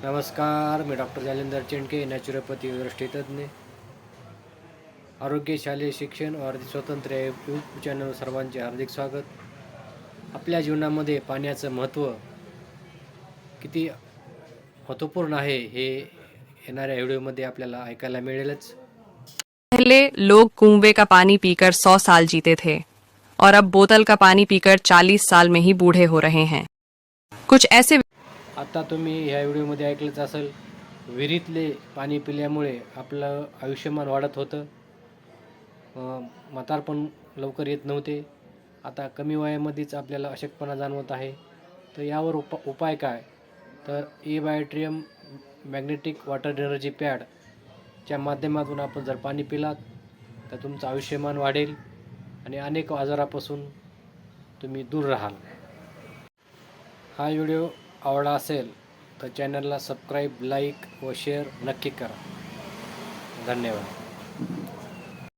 नमस्कार, मी doctor Jalinder Chendke, naturopathy दृष्टीतज्ञ, आरोग्य, शालेय शिक्षण व अर्ध स्वातंत्र्य यूट्यूब चॅनल सर्वांचे हार्दिक स्वागत. आपल्या जीवनामध्ये पाण्याचं महत्त्व किती महत्त्वपूर्ण आहे हे येणाऱ्या व्हिडिओमध्ये आपल्याला ऐकायला मिळेलच. पहले लोग कुएं का पानी पीकर 100 साल जीते थे और अब बोतल का पानी पीकर 40 साल में ही बूढ़े हो रहे हैं. कुछ ऐसे आता तुम्ही ह्या व्हिडिओमध्ये ऐकलंच असेल, विहिरीतले पाणी पिल्यामुळे आपलं आयुष्यमान वाढत होतं, म्हातारपण लवकर येत नव्हते. आता कमी वयामध्येच आपल्याला अशक्तपणा जाणवत आहे. तर यावर उपाय काय? तर एबायोट्रियम मॅग्नेटिक वॉटर एनर्जी पॅडच्या माध्यमातून आपण जर पाणी पिलात तर तुमचं आयुष्यमान वाढेल आणि अनेक आजारापासून तुम्ही दूर राहाल. हा व्हिडिओ आवडला असेल तर चॅनलला सबस्क्राईब, लाईक व शेअर नक्की करा. धन्यवाद.